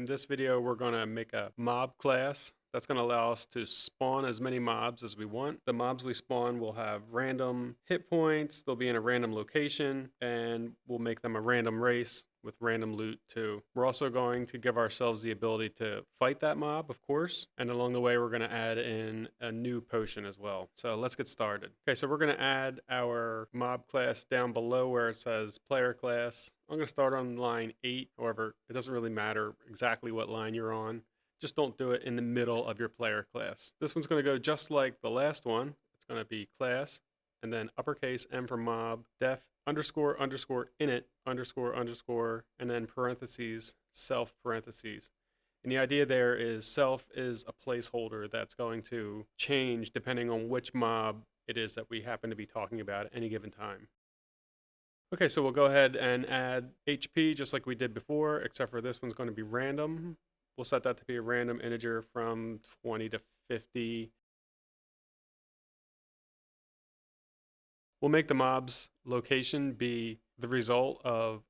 In this video, we're going to make a mob class that's going to allow us to spawn as many mobs as we want. The mobs we spawn will have random hit points, they'll be in a random location, and we'll make them a random race with random loot too. We're also going to give ourselves the ability to fight that mob, of course, and along the way we're going to add in a new potion as well. So let's get started. Okay, so we're going to add our mob class down below where it says player class. I'm going to start on line 8. However, it doesn't really matter exactly what line you're on. Just don't do it in the middle of your player class. This one's going to go just like the last one. It's going to be class, and then uppercase M for mob, def underscore underscore init underscore underscore, and then parentheses, self parentheses. And the idea there is self is a placeholder that's going to change depending on which mob it is that we happen to be talking about at any given time. Okay, so we'll go ahead and add HP just like we did before, except for this one's going to be random. We'll set that to be a random integer from 20 to 50. We'll make the mob's location be the result of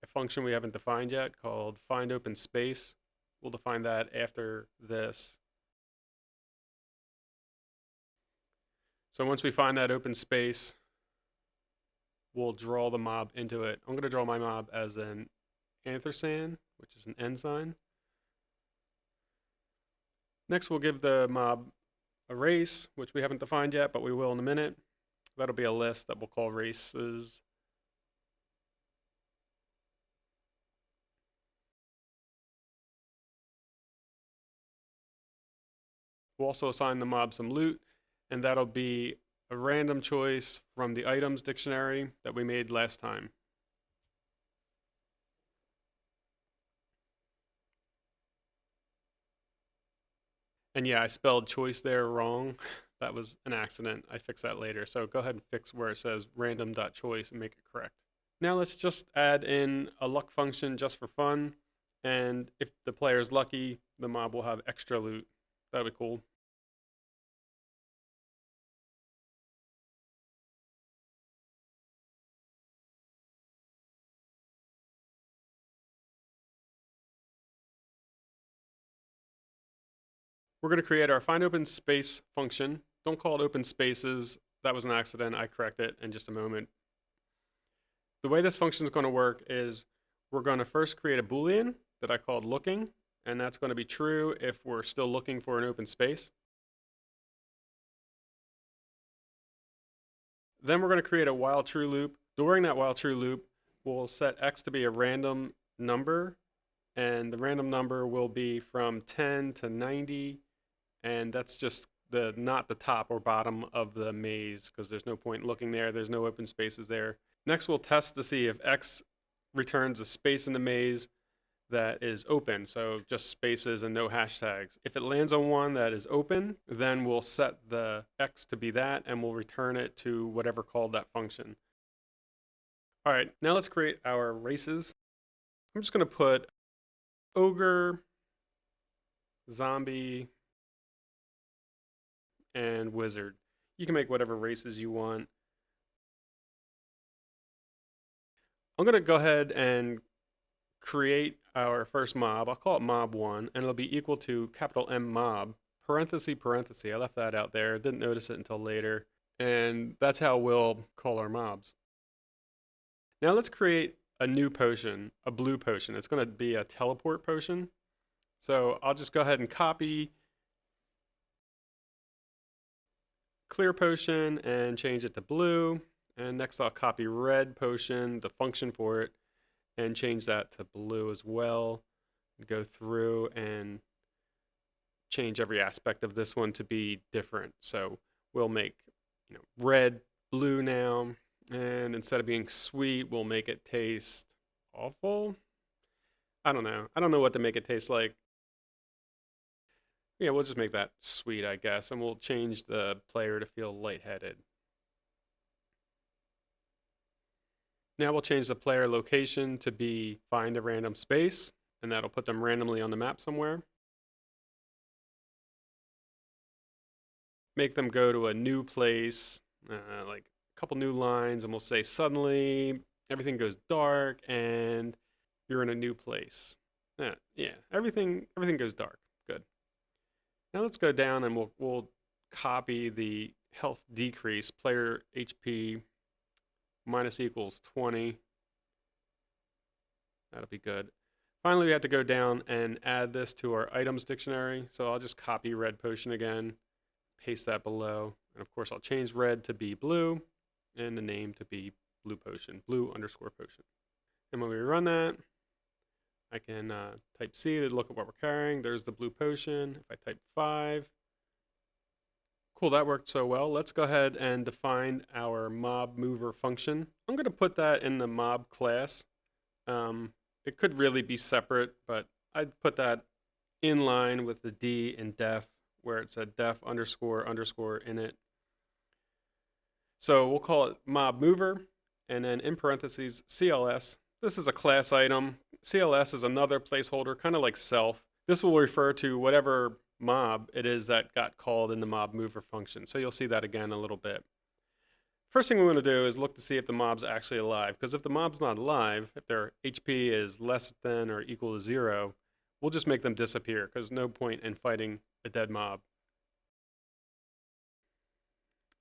a function we haven't defined yet called find open space. We'll define that after this. So once we find that open space, we'll draw the mob into it. I'm going to draw my mob as an anthersan, which is an ensign. Next, we'll give the mob a race, which we haven't defined yet, but we will in a minute. That'll be a list that we'll call races. We'll also assign the mob some loot, and that'll be a random choice from the items dictionary that we made last time. And yeah, I spelled choice there wrong. That was an accident. I fix that later. So go ahead and fix where it says random.choice and make it correct. Now let's just add in a luck function just for fun. And if the player is lucky, the mob will have extra loot. That'd be cool. We're going to create our find open space function. Don't call it open spaces. That was an accident. I correct it in just a moment. The way this function is going to work is we're going to first create a Boolean that I called looking, and that's going to be true if we're still looking for an open space. Then we're going to create a while true loop. During that while true loop, we'll set x to be a random number, and the random number will be from 10 to 90, and that's just not the top or bottom of the maze because there's no point looking there. There's no open spaces there. Next, we'll test to see if x returns a space in the maze that is open, so just spaces and no hashtags. If it lands on one that is open, then we'll set the x to be that and we'll return it to whatever called that function. All right, now let's create our races. I'm just going to put ogre, zombie, and wizard. You can make whatever races you want. I'm going to go ahead and create our first mob. I'll call it mob1, and it'll be equal to capital M mob, parenthesis, parenthesis. I left that out there. Didn't notice it until later. And that's how we'll call our mobs. Now let's create a new potion, a blue potion. It's going to be a teleport potion. So I'll just go ahead and copy clear potion and change it to blue. And next I'll copy red potion, the function for it, and change that to blue as well. Go through and change every aspect of this one to be different. So we'll make red blue now, and instead of being sweet, we'll make it taste awful. I don't know what to make it taste like. Yeah, we'll just make that sweet, I guess, and we'll change the player to feel lightheaded. Now we'll change the player location to be find a random space, and that'll put them randomly on the map somewhere. Make them go to a new place, like a couple new lines, and we'll say suddenly everything goes dark and you're in a new place. Yeah, everything goes dark. Good. Now let's go down and we'll copy the health decrease, player HP minus equals 20. That'll be good. Finally, we have to go down and add this to our items dictionary. So I'll just copy red potion again, paste that below. And of course, I'll change red to be blue and the name to be blue potion, blue underscore potion. And when we run that, I can type C to look at what we're carrying. There's the blue potion. If I type 5, cool, that worked so well. Let's go ahead and define our mob mover function. I'm going to put that in the mob class. It could really be separate, but I'd put that in line with the D in def, where it said def underscore underscore init. So we'll call it mob mover, and then in parentheses CLS. This is a class item. CLS is another placeholder, kind of like self. This will refer to whatever mob it is that got called in the mob mover function. So you'll see that again a little bit. First thing we want to do is look to see if the mob's actually alive, because if the mob's not alive, if their HP is less than or equal to 0, we'll just make them disappear, because no point in fighting a dead mob.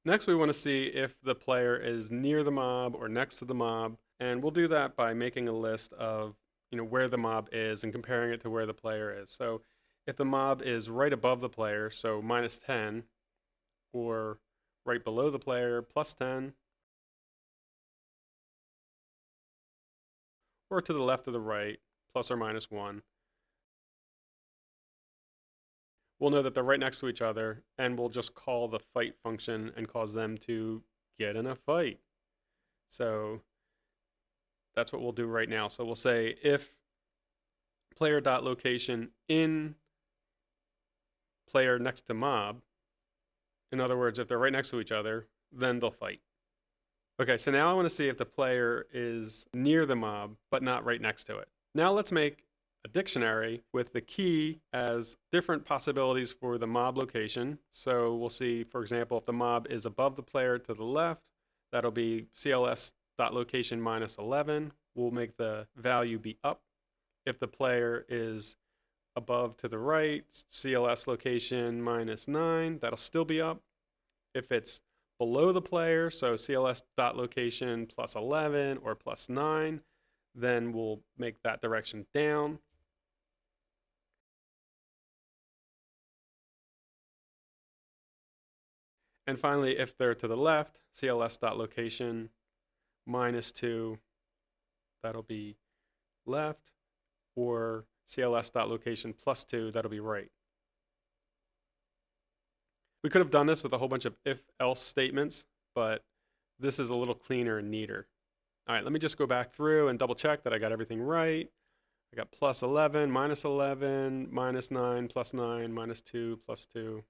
Next, we want to see if the player is near the mob or next to the mob, and we'll do that by making a list of where the mob is and comparing it to where the player is. So if the mob is right above the player, so minus 10, or right below the player, plus 10, or to the left or the right, plus or minus 1, we'll know that they're right next to each other, and we'll just call the fight function and cause them to get in a fight. So that's what we'll do right now. So we'll say if player.location in player next to mob, in other words, if they're right next to each other, then they'll fight. Okay, so now I want to see if the player is near the mob, but not right next to it. Now let's make a dictionary with the key as different possibilities for the mob location. So we'll see, for example, if the mob is above the player to the left, that'll be CLS.location minus 11. We'll make the value be up. If the player is above to the right, CLS location minus 9, that'll still be up. If it's below the player, so CLS.location plus 11 or plus 9, then we'll make that direction down. And finally, if they're to the left, CLS.location minus 2, that'll be left, or CLS.location plus 2, that'll be right. We could have done this with a whole bunch of if-else statements, but this is a little cleaner and neater. All right, let me just go back through and double check that I got everything right. I got plus 11, minus 9, plus 9, minus 2, plus 2.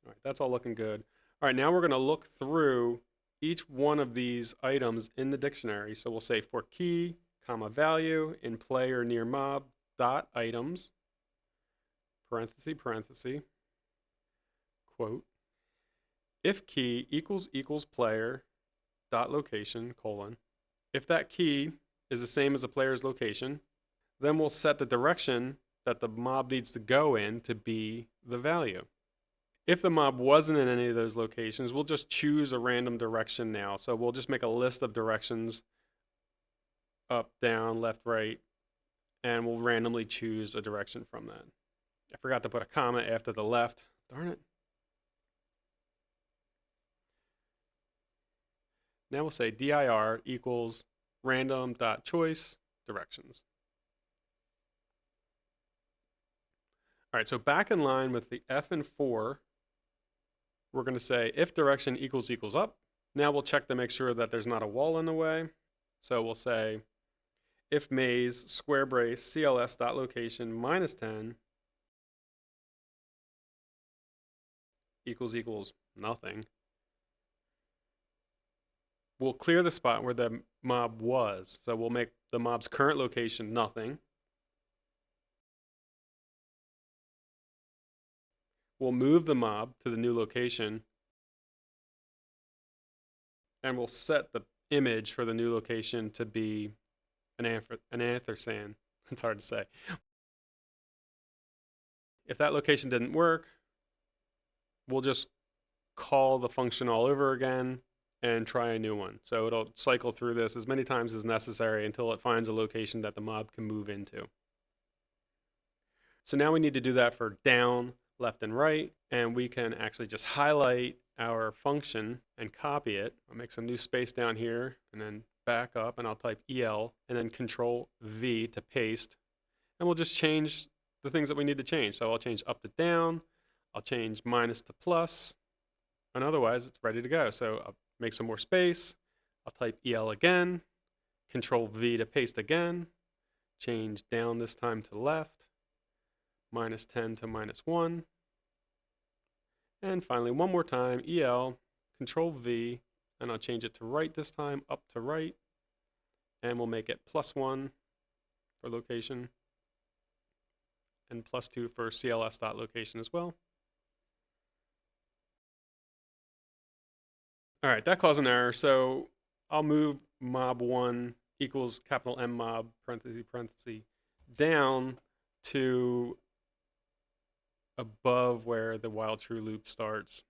All right, that's all looking good. All right, now we're going to look through each one of these items in the dictionary. So we'll say for key, comma, value in player near mob dot items, parenthesis, quote, if key equals player dot location, colon. If that key is the same as the player's location, then we'll set the direction that the mob needs to go in to be the value. If the mob wasn't in any of those locations, we'll just choose a random direction now. So we'll just make a list of directions, up, down, left, right, and we'll randomly choose a direction from that. I forgot to put a comma after the left. Darn it. Now we'll say dir equals random.choice directions. All right, so back in line with the F and 4, we're going to say if direction equals up. Now we'll check to make sure that there's not a wall in the way. So we'll say if maze square brace cls.location minus 10 equals nothing. We'll clear the spot where the mob was. So we'll make the mob's current location nothing. We'll move the mob to the new location, and we'll set the image for the new location to be an ampersand. It's hard to say. If that location didn't work, we'll just call the function all over again and try a new one. So it'll cycle through this as many times as necessary until it finds a location that the mob can move into. So now we need to do that for down, left, and right, and we can actually just highlight our function and copy it. I'll make some new space down here and then back up, and I'll type EL and then Control V to paste, and we'll just change the things that we need to change. So I'll change up to down, I'll change minus to plus, and otherwise it's ready to go. So I'll make some more space, I'll type EL again, Control V to paste again, change down this time to left, minus 10 to minus 1, and finally one more time, EL, Control V, and I'll change it to right this time, up to right, and we'll make it +1 for location, and +2 for CLS.location as well. All right, that caused an error, so I'll move mob1 equals capital M mob, parentheses, parentheses, down to above where the while true loop starts.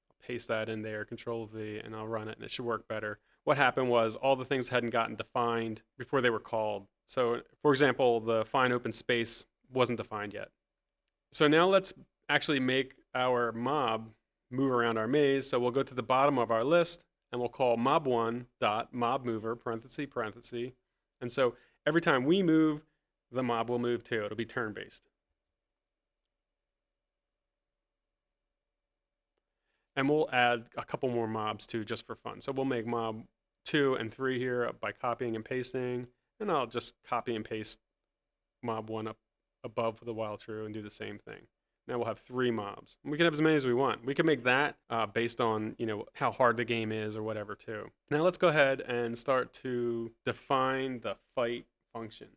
I'll paste that in there, Control V, and I'll run it, and it should work better. What happened was all the things hadn't gotten defined before they were called. So, for example, the find open space wasn't defined yet. So now let's actually make our mob move around our maze. So we'll go to the bottom of our list, and we'll call mob1 dot mob mover, parentheses, parentheses. And so every time we move, the mob will move too. It'll be turn-based. And we'll add a couple more mobs too, just for fun. So we'll make mob 2 and 3 here by copying and pasting, and I'll just copy and paste mob 1 up above the while true and do the same thing. Now we'll have 3 mobs. And we can have as many as we want. We can make that based on how hard the game is or whatever too. Now let's go ahead and start to define the fight function.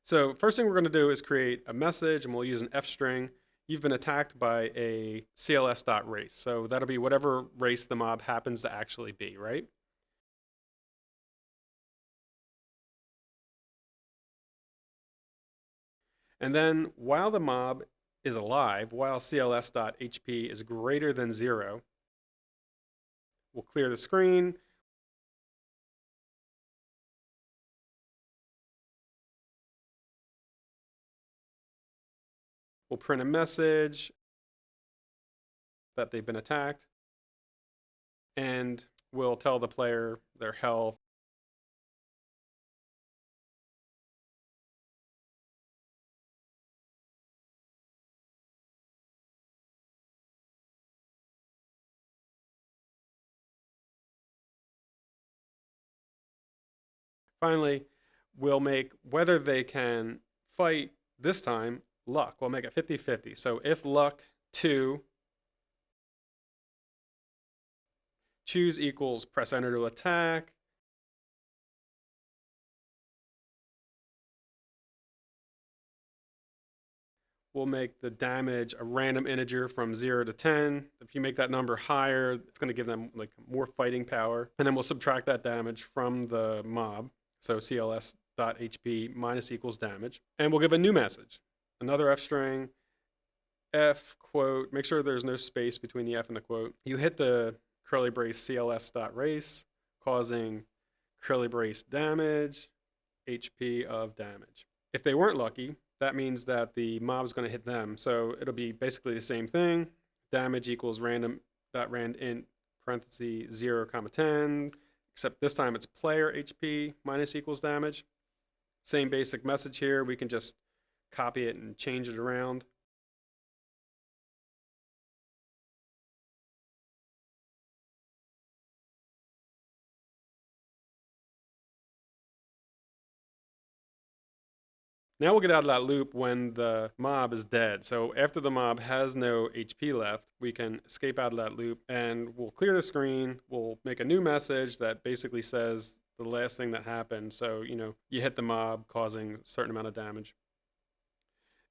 So first thing we're going to do is create a message, and we'll use an F string. You've been attacked by a CLS.race. So that'll be whatever race the mob happens to actually be, right? And then while the mob is alive, while CLS.HP is greater than 0, we'll clear the screen. We'll print a message that they've been attacked, and we'll tell the player their health. Finally, we'll make whether they can fight this time luck. We'll make it 50-50. So if luck 2, choose equals press enter to attack. We'll make the damage a random integer from 0 to 10. If you make that number higher, it's going to give them like more fighting power. And then we'll subtract that damage from the mob. So CLS.HP minus equals damage. And we'll give a new message. Another F string, F quote, make sure there's no space between the F and the quote. You hit the curly brace CLS.race, causing curly brace damage, HP of damage. If they weren't lucky, that means that the mob is going to hit them. So it'll be basically the same thing. Damage equals random.randint parentheses 0, 10, except this time it's player HP minus equals damage. Same basic message here. We can just copy it and change it around. Now we'll get out of that loop when the mob is dead. So after the mob has no HP left, we can escape out of that loop, and we'll clear the screen. We'll make a new message that basically says the last thing that happened. So, you hit the mob causing a certain amount of damage.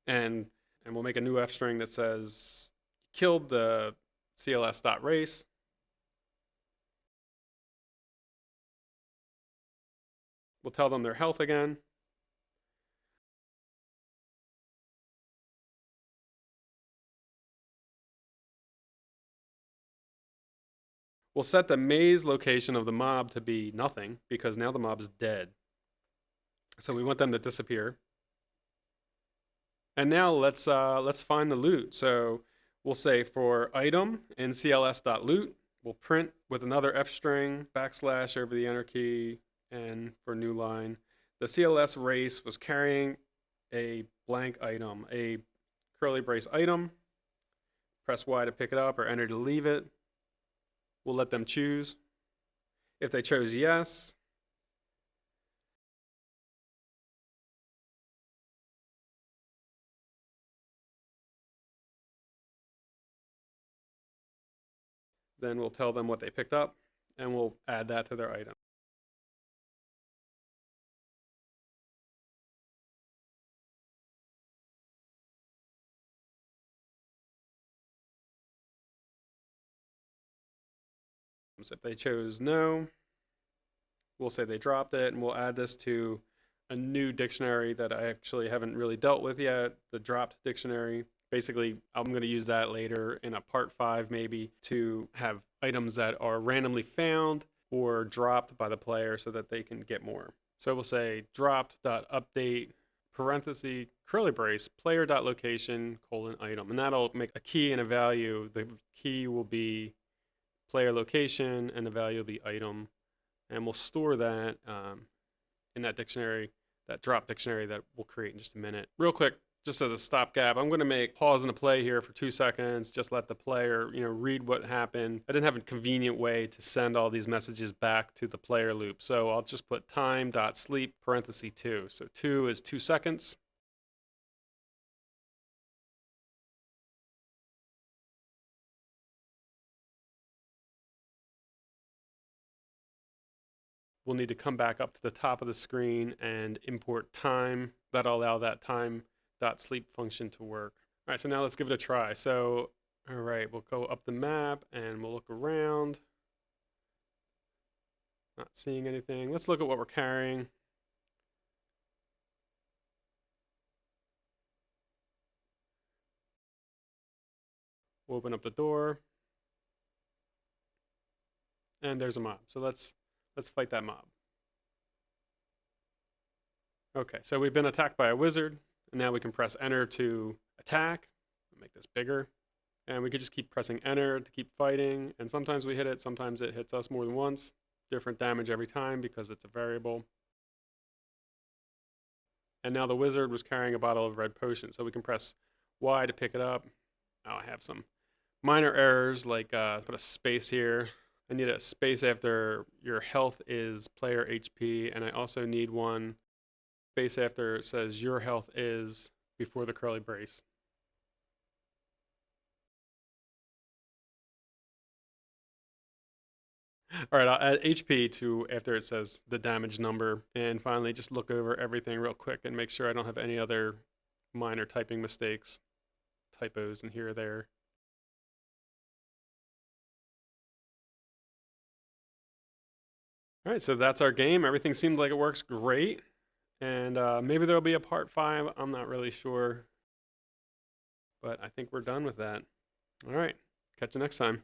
And we'll make a new F string that says killed the CLS.race. We'll tell them their health again. We'll set the maze location of the mob to be nothing because now the mob is dead. So we want them to disappear. And now let's find the loot. So we'll say for item in cls.loot, we'll print with another f string backslash over the enter key, and for new line, the CLS race was carrying a blank item, a curly brace item. Press Y to pick it up or enter to leave it. We'll let them choose. If they chose yes, then we'll tell them what they picked up and we'll add that to their item. If they chose no, we'll say they dropped it, and we'll add this to a new dictionary that I actually haven't really dealt with yet, the dropped dictionary. Basically, I'm going to use that later in a part 5 maybe to have items that are randomly found or dropped by the player so that they can get more. So we'll say dropped.update parenthesis curly brace player.location : item, and that'll make a key and a value. The key will be player location and the value will be item, and we'll store that in that dictionary, that drop dictionary that we'll create in just a minute. Real quick, just as a stopgap, I'm going to make pause in the play here for 2 seconds, just let the player read what happened. I didn't have a convenient way to send all these messages back to the player loop, so I'll just put time.sleep parenthesis 2. So 2 is 2 seconds. We'll need to come back up to the top of the screen and import time. That'll allow that time.sleep function to work. All right, so now let's give it a try. So, all right, we'll go up the map and we'll look around. Not seeing anything. Let's look at what we're carrying. We'll open up the door. And there's a mob. So let's fight that mob. Okay, so we've been attacked by a wizard, and now we can press enter to attack. Make this bigger. And we could just keep pressing enter to keep fighting, and sometimes we hit it, sometimes it hits us more than once. Different damage every time because it's a variable. And now the wizard was carrying a bottle of red potion, so we can press Y to pick it up. Oh, I have some minor errors, like put a space here. I need a space after your health is player HP, and I also need one space after it says your health is before the curly brace. All right, I'll add HP to after it says the damage number, and finally just look over everything real quick and make sure I don't have any other minor typing mistakes, typos in here or there. All right, so that's our game. Everything seems like it works great. And maybe there'll be a part 5. I'm not really sure. But I think we're done with that. All right, catch you next time.